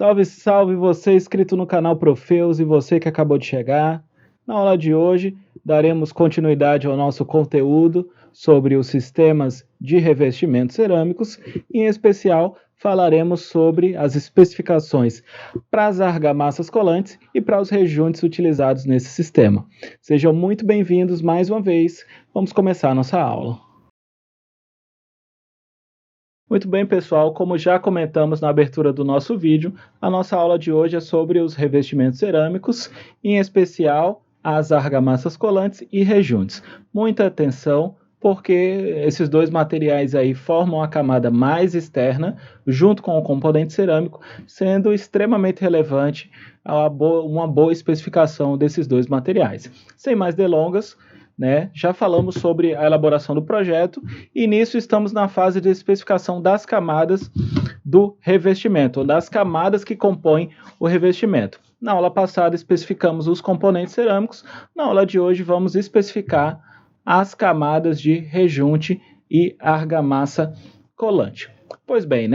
Salve, salve você inscrito no canal Profeus e você que acabou de chegar. Na aula de hoje, daremos continuidade ao nosso conteúdo sobre os sistemas de revestimentos cerâmicos e, em especial, falaremos sobre as especificações para as argamassas colantes e para os rejuntes utilizados nesse sistema. Sejam muito bem-vindos mais uma vez. Vamos começar a nossa aula. Muito bem, pessoal, como já comentamos na abertura do nosso vídeo, a nossa aula de hoje é sobre os revestimentos cerâmicos, em especial as argamassas colantes e rejuntes. Muita atenção, porque esses dois materiais aí formam a camada mais externa, junto com o componente cerâmico, sendo extremamente relevante uma boa especificação desses dois materiais. Sem mais delongas, já falamos sobre a elaboração do projeto e nisso estamos na fase de especificação das camadas do revestimento, ou das camadas que compõem o revestimento. Na aula passada especificamos os componentes cerâmicos, na aula de hoje vamos especificar as camadas de rejunte e argamassa colante. Pois bem,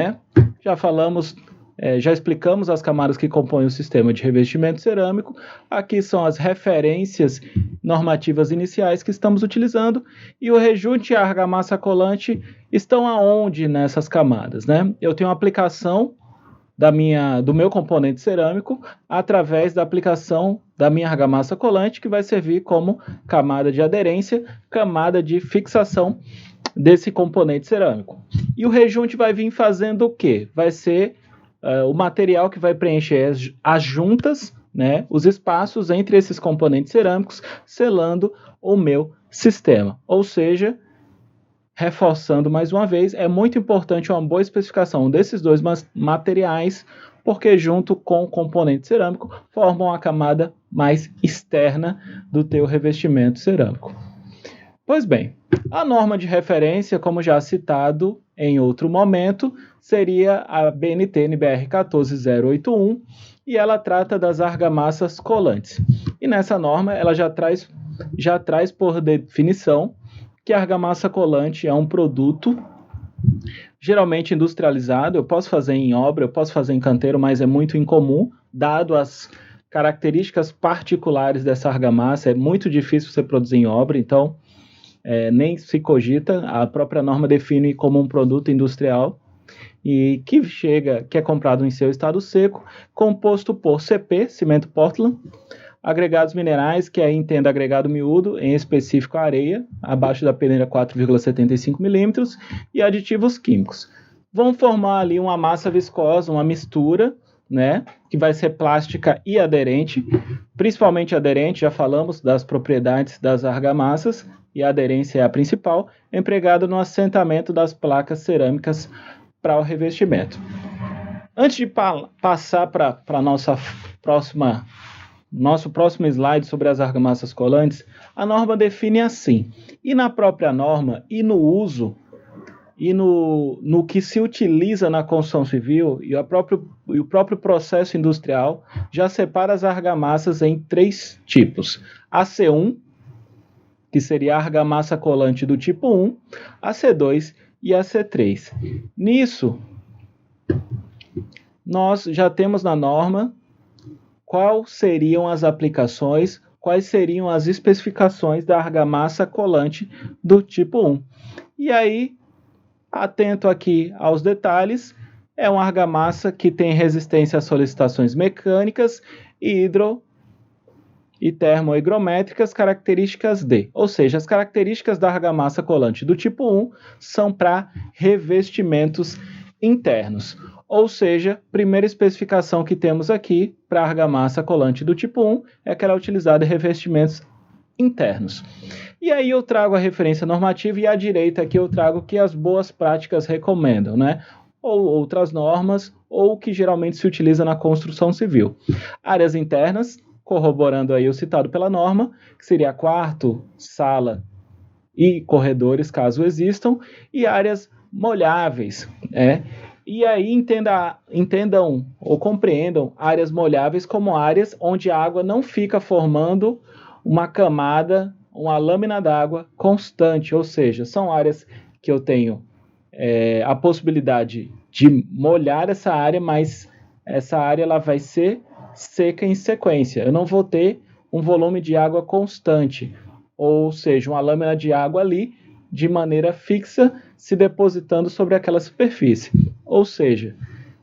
já explicamos as camadas que compõem o sistema de revestimento cerâmico. Aqui são as referências normativas iniciais que estamos utilizando, e o rejunte e a argamassa colante estão aonde nessas camadas, Eu tenho uma aplicação do meu componente cerâmico através da aplicação da minha argamassa colante, que vai servir como camada de aderência, camada de fixação desse componente cerâmico. E o rejunte vai vir fazendo o quê? Vai ser o material que vai preencher as juntas, os espaços entre esses componentes cerâmicos, selando o meu sistema. Ou seja, reforçando mais uma vez, é muito importante uma boa especificação desses dois materiais, porque junto com o componente cerâmico formam a camada mais externa do teu revestimento cerâmico. Pois bem, a norma de referência, como já citado em outro momento, seria a BNT NBR 14081, e ela trata das argamassas colantes. E nessa norma ela já traz por definição que a argamassa colante é um produto geralmente industrializado. Eu posso fazer em obra, eu posso fazer em canteiro, mas é muito incomum, dado as características particulares dessa argamassa. É muito difícil você produzir em obra, então nem se cogita. A própria norma define como um produto industrial e que é comprado em seu estado seco, composto por CP, cimento Portland, agregados minerais, que aí entenda agregado miúdo, em específico areia, abaixo da peneira 4,75 milímetros, e aditivos químicos. Vão formar ali uma massa viscosa, uma mistura, que vai ser plástica e aderente, principalmente aderente. Já falamos das propriedades das argamassas, e a aderência é a principal, empregada no assentamento das placas cerâmicas para o revestimento. Antes de passar para nosso próximo slide sobre as argamassas colantes, a norma define assim: e na própria norma, e no uso, e no que se utiliza na construção civil, e o próprio processo industrial, já separa as argamassas em 3 tipos. A C1, que seria a argamassa colante do tipo 1, a C2 e a C3. Nisso, nós já temos na norma quais seriam as aplicações, quais seriam as especificações da argamassa colante do tipo 1. E aí, atento aqui aos detalhes, é uma argamassa que tem resistência a solicitações mecânicas, hidro e termohigrométricas, características D. Ou seja, as características da argamassa colante do tipo 1 são para revestimentos internos. Ou seja, primeira especificação que temos aqui para a argamassa colante do tipo 1 é que ela é utilizada em revestimentos internos. E aí eu trago a referência normativa, e à direita aqui eu trago o que as boas práticas recomendam, ou outras normas, ou o que geralmente se utiliza na construção civil. Áreas internas, corroborando aí o citado pela norma, que seria quarto, sala e corredores, caso existam, e áreas molháveis, E aí entendam ou compreendam áreas molháveis como áreas onde a água não fica formando uma camada, uma lâmina d'água constante, ou seja, são áreas que eu tenho a possibilidade de molhar essa área, mas essa área ela vai ser seca em sequência. Eu não vou ter um volume de água constante, ou seja, uma lâmina de água ali de maneira fixa se depositando sobre aquela superfície. Ou seja,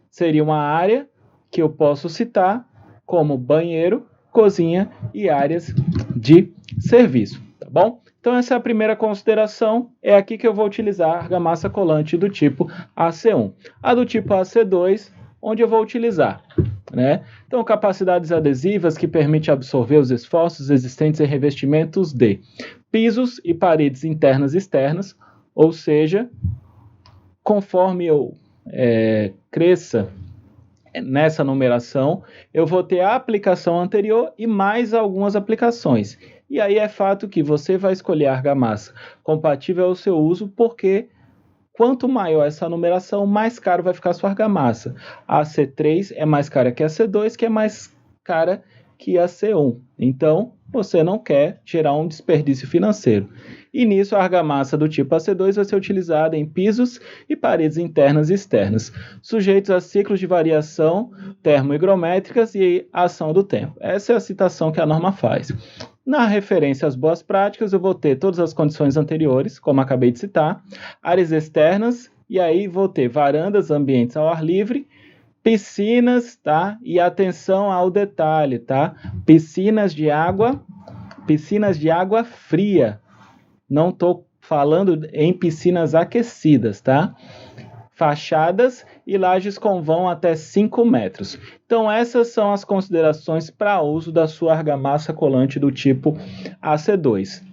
seria uma área que eu posso citar como banheiro, cozinha e áreas de serviço, tá bom? Então essa é a primeira consideração, é aqui que eu vou utilizar a argamassa colante do tipo AC1. A do tipo AC2, onde eu vou utilizar, né? Então, capacidades adesivas que permitem absorver os esforços existentes em revestimentos de pisos e paredes internas e externas, ou seja, conforme eu cresça nessa numeração, eu vou ter a aplicação anterior e mais algumas aplicações. E aí é fato que você vai escolher a argamassa compatível ao seu uso, porque quanto maior essa numeração, mais caro vai ficar a sua argamassa. A C3 é mais cara que a C2, que é mais cara que a C1. Então, você não quer gerar um desperdício financeiro. E nisso, a argamassa do tipo AC2 vai ser utilizada em pisos e paredes internas e externas, sujeitos a ciclos de variação termohigrométricas e ação do tempo. Essa é a citação que a norma faz. Na referência às boas práticas, eu vou ter todas as condições anteriores, como acabei de citar, áreas externas, e aí vou ter varandas, ambientes ao ar livre, piscinas, tá? E atenção ao detalhe, tá? Piscinas de água fria. Não estou falando em piscinas aquecidas, tá? Fachadas e lajes com vão até 5 metros. Então, essas são as considerações para uso da sua argamassa colante do tipo AC2.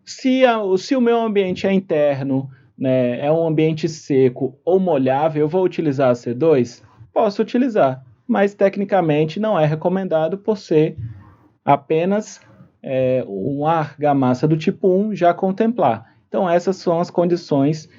Se o meu ambiente é interno, né, é um ambiente seco ou molhável, eu vou utilizar AC2? Posso utilizar, mas tecnicamente não é recomendado por ser apenas uma argamassa do tipo 1 já contemplar. Então, essas são as condições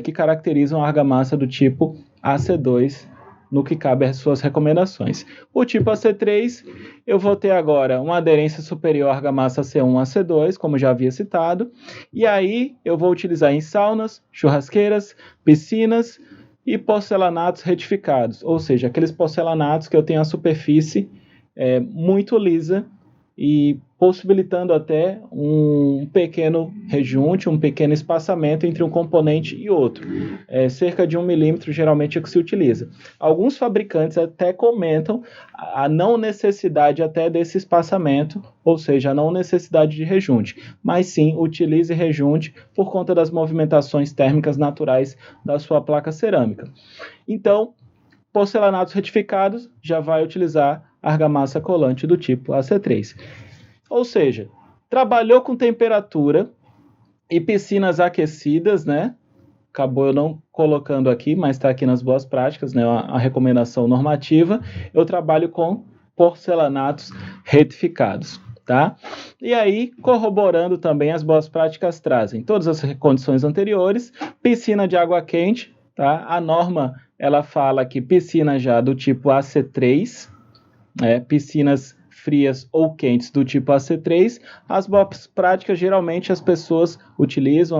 que caracterizam a argamassa do tipo AC2 no que cabe às suas recomendações. O tipo AC3, eu vou ter agora uma aderência superior à argamassa C1 a C2, como já havia citado, e aí eu vou utilizar em saunas, churrasqueiras, piscinas e porcelanatos retificados, ou seja, aqueles porcelanatos que eu tenho a superfície muito lisa e possibilitando até um pequeno rejunte, um pequeno espaçamento entre um componente e outro. Cerca de 1 milímetro geralmente é o que se utiliza. Alguns fabricantes até comentam a não necessidade até desse espaçamento, ou seja, a não necessidade de rejunte, mas sim utilize rejunte por conta das movimentações térmicas naturais da sua placa cerâmica. Então, porcelanatos retificados já vai utilizar argamassa colante do tipo AC3. Ou seja, trabalhou com temperatura e piscinas aquecidas, né? Acabou eu não colocando aqui, mas está aqui nas boas práticas, né? A recomendação normativa. Eu trabalho com porcelanatos retificados, tá? E aí, corroborando também as boas práticas, trazem todas as condições anteriores, piscina de água quente, tá? A norma, ela fala que piscina já do tipo AC3, piscinas frias ou quentes do tipo AC3, as boas práticas geralmente as pessoas utilizam,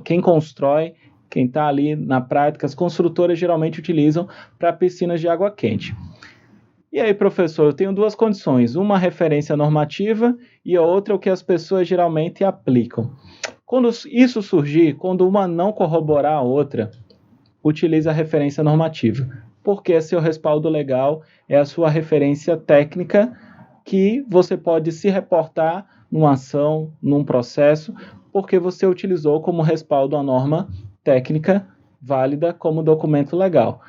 quem constrói, quem está ali na prática, as construtoras geralmente utilizam para piscinas de água quente. E aí, professor, eu tenho duas condições, uma referência normativa e a outra o que as pessoas geralmente aplicam. Quando isso surgir, quando uma não corroborar a outra, utilize a referência normativa, porque é seu respaldo legal, é a sua referência técnica que você pode se reportar numa ação, num processo, porque você utilizou como respaldo a norma técnica válida como documento legal.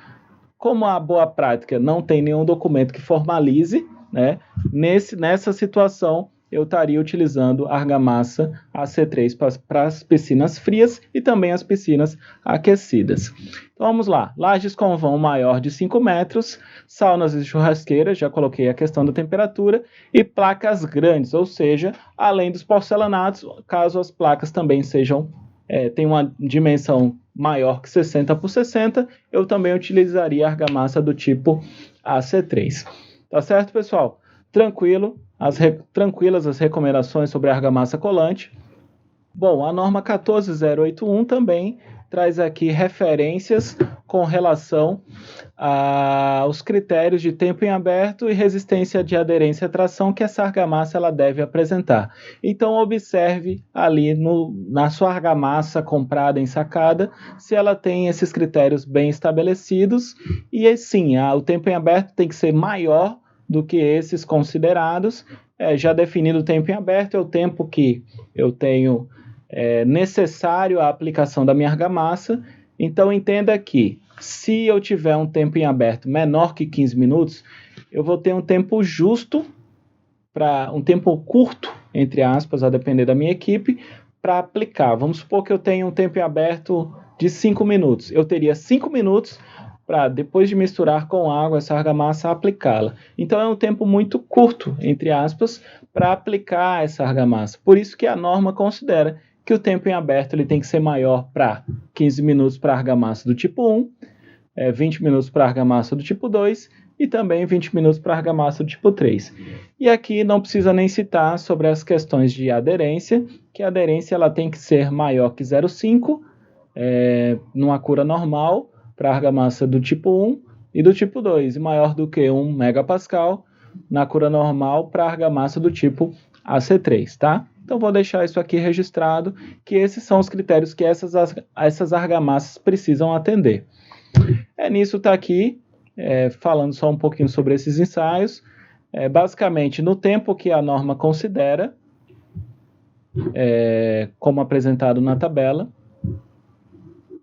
Como a boa prática não tem nenhum documento que formalize, né, nessa situação, eu estaria utilizando argamassa AC3 para as piscinas frias e também as piscinas aquecidas. Então vamos lá, lajes com vão maior de 5 metros, saunas e churrasqueiras, já coloquei a questão da temperatura, e placas grandes, ou seja, além dos porcelanatos, caso as placas também tenham uma dimensão maior que 60 por 60, eu também utilizaria a argamassa do tipo AC3. Tá certo, pessoal? Tranquilas as recomendações sobre a argamassa colante. Bom, a norma 14081 também traz aqui referências com relação aos critérios de tempo em aberto e resistência de aderência à tração que essa argamassa ela deve apresentar. Então, observe ali na sua argamassa comprada em sacada se ela tem esses critérios bem estabelecidos e, sim, o tempo em aberto tem que ser maior do que esses considerados. Já definido o tempo em aberto, é o tempo que eu tenho necessário à aplicação da minha argamassa. Então, entenda que se eu tiver um tempo em aberto menor que 15 minutos, eu vou ter um tempo justo, um tempo curto, entre aspas, a depender da minha equipe, para aplicar. Vamos supor que eu tenha um tempo em aberto de 5 minutos. Eu teria 5 minutos para, depois de misturar com água essa argamassa, aplicá-la. Então, é um tempo muito curto, entre aspas, para aplicar essa argamassa. Por isso que a norma considera que o tempo em aberto ele tem que ser maior para 15 minutos para a argamassa do tipo 1, 20 minutos para a argamassa do tipo 2 e também 20 minutos para a argamassa do tipo 3. E aqui não precisa nem citar sobre as questões de aderência, que a aderência ela tem que ser maior que 0,5 numa cura normal para a argamassa do tipo 1 e do tipo 2, e maior do que 1 megapascal na cura normal para a argamassa do tipo AC3, tá? Então, vou deixar isso aqui registrado, que esses são os critérios que essas argamassas precisam atender. Nisso está aqui, falando só um pouquinho sobre esses ensaios. Basicamente, no tempo que a norma considera, como apresentado na tabela,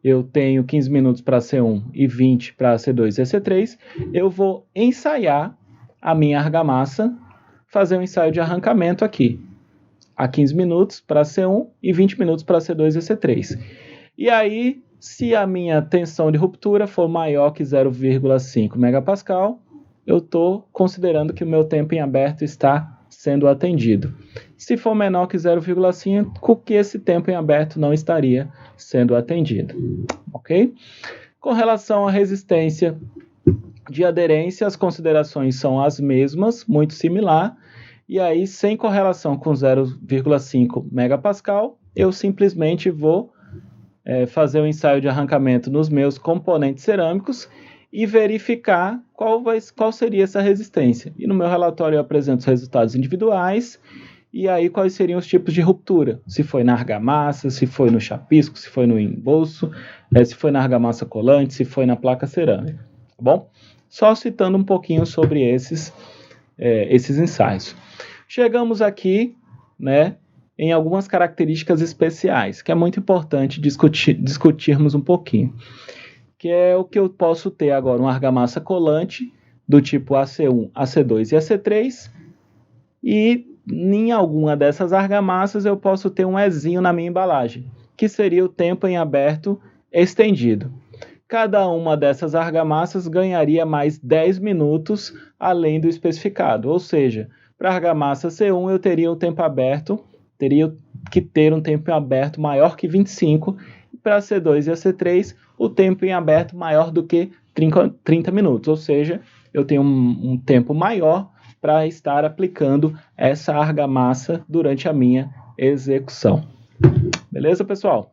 eu tenho 15 minutos para C1 e 20 para C2 e C3, eu vou ensaiar a minha argamassa, fazer um ensaio de arrancamento aqui, a 15 minutos para C1 e 20 minutos para C2 e C3. E aí, se a minha tensão de ruptura for maior que 0,5 megapascal, eu estou considerando que o meu tempo em aberto está sendo atendido. Se for menor que 0,5, que esse tempo em aberto não estaria sendo atendido. Ok? Com relação à resistência de aderência, as considerações são as mesmas, muito similar. E aí, sem correlação com 0,5 megapascal, eu simplesmente vou fazer o ensaio de arrancamento nos meus componentes cerâmicos e verificar qual seria essa resistência. E no meu relatório eu apresento os resultados individuais e aí quais seriam os tipos de ruptura. Se foi na argamassa, se foi no chapisco, se foi no embolso, se foi na argamassa colante, se foi na placa cerâmica. Tá bom? Só citando um pouquinho sobre esses ensaios. Chegamos aqui, em algumas características especiais, que é muito importante discutirmos um pouquinho, que é o que eu posso ter agora, uma argamassa colante do tipo AC1, AC2 e AC3, e em alguma dessas argamassas eu posso ter um Ezinho na minha embalagem, que seria o tempo em aberto estendido. Cada uma dessas argamassas ganharia mais 10 minutos além do especificado, ou seja, para a argamassa C1 eu teria que ter um tempo em aberto maior que 25, e para a C2 e a C3 o tempo em aberto maior do que 30 minutos, ou seja, eu tenho um tempo maior para estar aplicando essa argamassa durante a minha execução. Beleza, pessoal?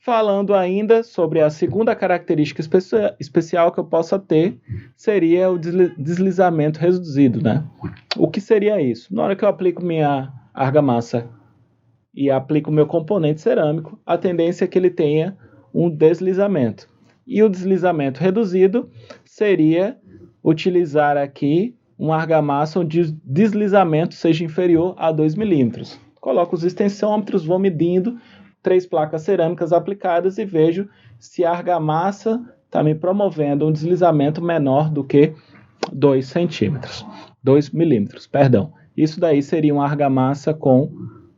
Falando ainda sobre a segunda característica especial que eu possa ter, seria o deslizamento reduzido, O que seria isso? Na hora que eu aplico minha argamassa e aplico meu componente cerâmico, a tendência é que ele tenha um deslizamento. E o deslizamento reduzido seria utilizar aqui uma argamassa onde o deslizamento seja inferior a 2 milímetros. Coloco os extensômetros, vou medindo 3 placas cerâmicas aplicadas e vejo se a argamassa está me promovendo um deslizamento menor do que 2 milímetros. Isso daí seria uma argamassa com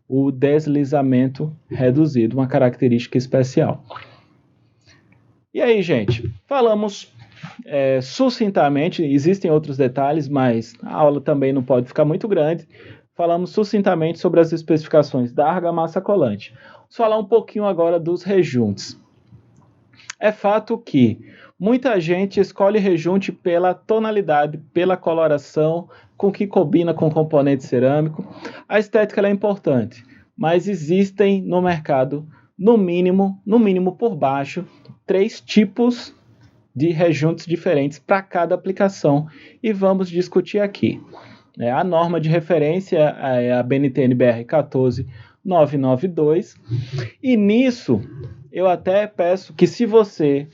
o deslizamento reduzido, uma característica especial. E aí, gente, falamos sucintamente, existem outros detalhes, mas a aula também não pode ficar muito grande. Falamos sucintamente sobre as especificações da argamassa colante. Vamos falar um pouquinho agora dos rejuntes. É fato que muita gente escolhe rejunte pela tonalidade, pela coloração, com que combina com o componente cerâmico. A estética é importante, mas existem no mercado no mínimo por baixo, 3 tipos de rejuntos diferentes para cada aplicação e vamos discutir aqui. A norma de referência é a BNT-NBR 14992 e nisso eu até peço que, se você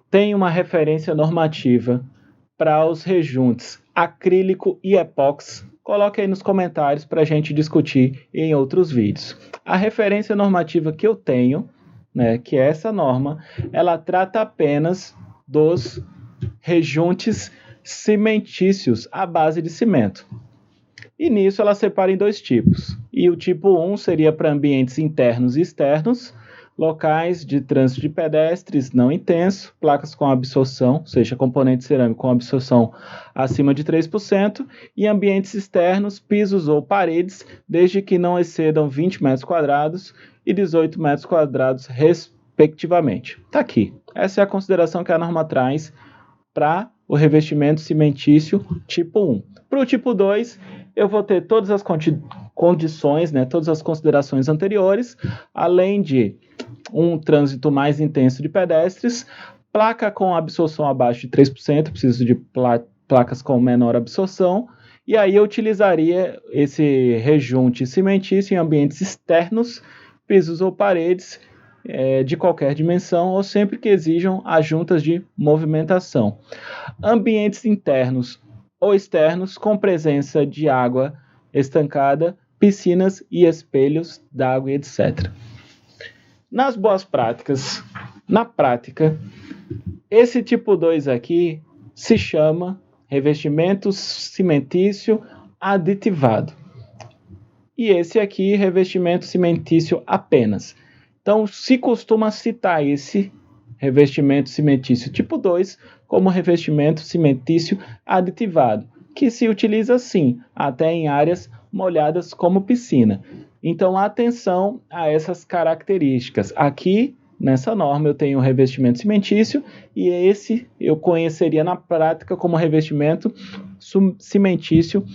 tem uma referência normativa para os rejuntos acrílico e epóxi, coloque aí nos comentários para a gente discutir em outros vídeos. A referência normativa que eu tenho, que é essa norma, ela trata apenas dos rejuntes cimentícios à base de cimento. E nisso ela separa em 2 tipos. E o tipo 1 seria para ambientes internos e externos, locais de trânsito de pedestres não intenso, placas com absorção, ou seja, componente cerâmico com absorção acima de 3%, e ambientes externos, pisos ou paredes, desde que não excedam 20 metros quadrados e 18 metros quadrados, respectivamente. Está aqui. Essa é a consideração que a norma traz para o revestimento cimentício tipo 1. Para o tipo 2, eu vou ter todas as condições, todas as considerações anteriores, além de um trânsito mais intenso de pedestres, placa com absorção abaixo de 3%, preciso de placas com menor absorção, e aí eu utilizaria esse rejunte cimentício em ambientes externos, pisos ou paredes, de qualquer dimensão ou sempre que exijam as juntas de movimentação. Ambientes internos ou externos com presença de água estancada, piscinas e espelhos d'água, etc. Nas boas práticas, na prática, esse tipo 2 aqui se chama revestimento cimentício aditivado. E esse aqui, revestimento cimentício apenas. Então, se costuma citar esse revestimento cimentício tipo 2 como revestimento cimentício aditivado, que se utiliza sim, até em áreas molhadas como piscina. Então, atenção a essas características. Aqui, nessa norma, eu tenho o revestimento cimentício e esse eu conheceria na prática como revestimento cimentício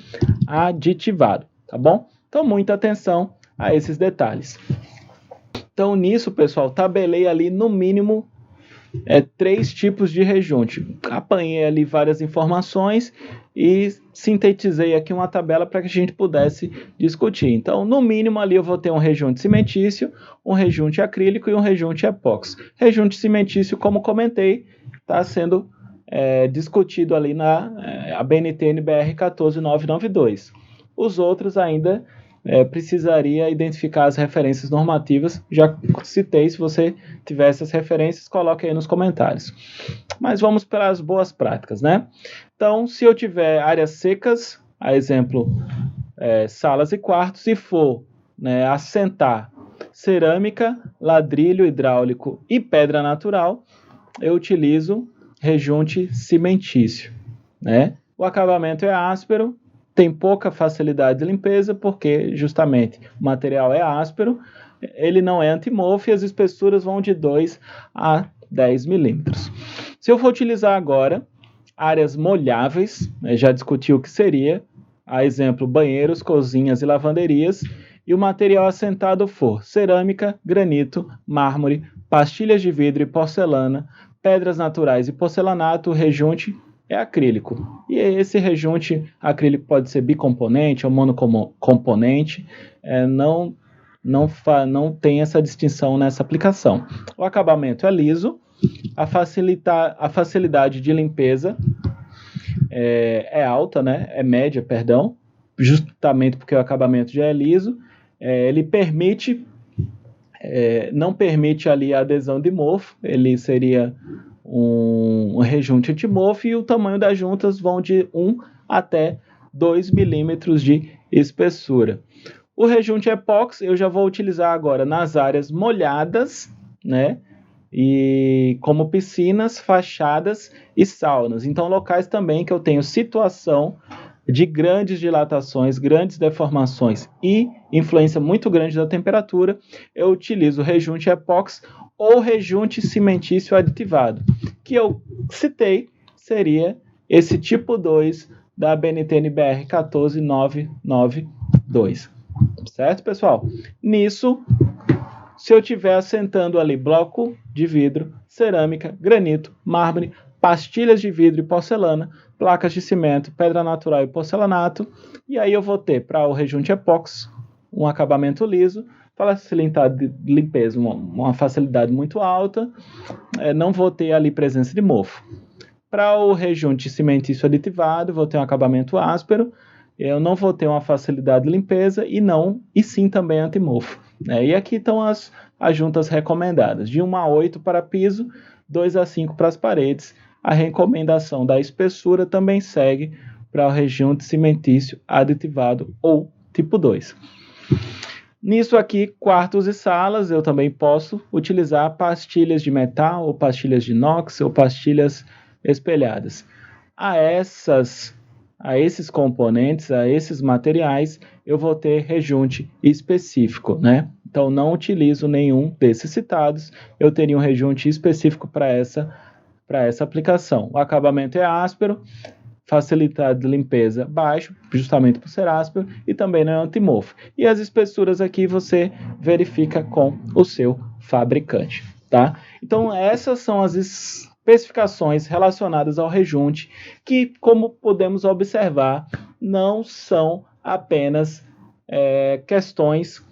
aditivado, tá bom? Então, muita atenção a esses detalhes. Então, nisso, pessoal, tabelei ali no mínimo 3 tipos de rejunte. Apanhei ali várias informações e sintetizei aqui uma tabela para que a gente pudesse discutir. Então, no mínimo ali eu vou ter um rejunte cimentício, um rejunte acrílico e um rejunte epóxi. Rejunte cimentício, como comentei, está sendo discutido ali na BNT-NBR 14992. Os outros ainda precisaria identificar as referências normativas. Já citei, se você tiver essas referências, coloque aí nos comentários. Mas vamos para as boas práticas, Então, se eu tiver áreas secas, a exemplo, salas e quartos, e for assentar cerâmica, ladrilho hidráulico e pedra natural, eu utilizo rejunte cimentício, O acabamento é áspero, tem pouca facilidade de limpeza, porque justamente o material é áspero, ele não é antimofo e as espessuras vão de 2 a 10 milímetros. Se eu for utilizar agora áreas molháveis, já discuti o que seria, a exemplo, banheiros, cozinhas e lavanderias, e o material assentado for cerâmica, granito, mármore, pastilhas de vidro e porcelana, pedras naturais e porcelanato, rejunte é acrílico. E esse rejunte acrílico pode ser bicomponente ou monocomponente, não tem essa distinção nessa aplicação. O acabamento é liso, a facilidade de limpeza é alta, é média, perdão, justamente porque o acabamento já é liso, ele não permite ali a adesão de mofo, ele seria um rejunte antimofo e o tamanho das juntas vão de 1 até 2 milímetros de espessura. O rejunte epóxi eu já vou utilizar agora nas áreas molhadas, e como piscinas, fachadas e saunas. Então, locais também que eu tenho situação de grandes dilatações, grandes deformações e influência muito grande da temperatura, eu utilizo rejunte epóxi ou rejunte cimentício aditivado, que eu citei seria esse tipo 2 da BNT-NBR 14992. Certo, pessoal? Nisso, se eu estiver assentando ali bloco de vidro, cerâmica, granito, mármore, pastilhas de vidro e porcelana, placas de cimento, pedra natural e porcelanato, e aí eu vou ter para o rejunte epóxi um acabamento liso, facilidade de limpeza, uma facilidade muito alta, não vou ter ali presença de mofo. Para o rejunte cimentício aditivado, vou ter um acabamento áspero, eu não vou ter uma facilidade de limpeza e sim também antimofo. E aqui estão as juntas recomendadas, de 1 a 8 para piso, 2 a 5 para as paredes. A recomendação da espessura também segue para o rejunte cimentício aditivado ou tipo 2. Nisso aqui, quartos e salas, eu também posso utilizar pastilhas de metal, ou pastilhas de inox, ou pastilhas espelhadas. A esses componentes, a esses materiais, eu vou ter rejunte específico, né? Então, não utilizo nenhum desses citados, eu teria um rejunte específico para essa aplicação. O acabamento é áspero, facilidade de limpeza baixo, justamente por ser áspero, e também não é antimofo. E as espessuras aqui você verifica com o seu fabricante, tá? Então, essas são as especificações relacionadas ao rejunte, que, como podemos observar, não são apenas questões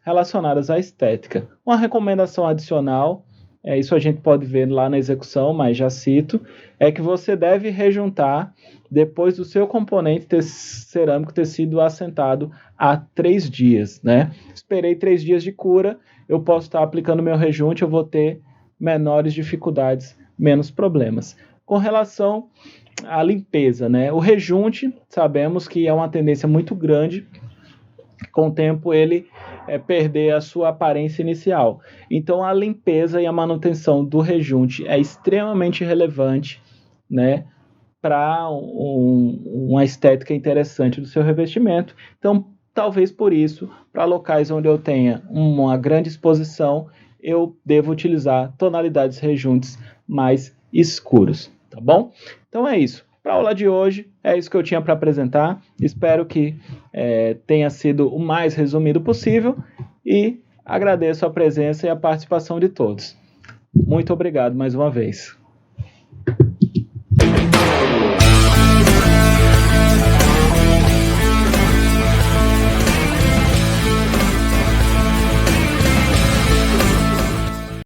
relacionadas à estética. Uma recomendação adicional, isso a gente pode ver lá na execução, mas já cito, é que você deve rejuntar depois do seu componente cerâmico ter sido assentado há 3 dias, né? Esperei 3 dias de cura, eu posso estar aplicando meu rejunte, eu vou ter menores dificuldades, menos problemas. Com relação à limpeza, né? O rejunte, sabemos que é uma tendência muito grande, com o tempo ele perder a sua aparência inicial. Então, a limpeza e a manutenção do rejunte é extremamente relevante, né, para uma estética interessante do seu revestimento. Então, talvez por isso, para locais onde eu tenha uma grande exposição, eu devo utilizar tonalidades rejuntes mais escuros, tá bom? Então é isso. Para a aula de hoje, é isso que eu tinha para apresentar. Espero que tenha sido o mais resumido possível e agradeço a presença e a participação de todos. Muito obrigado mais uma vez.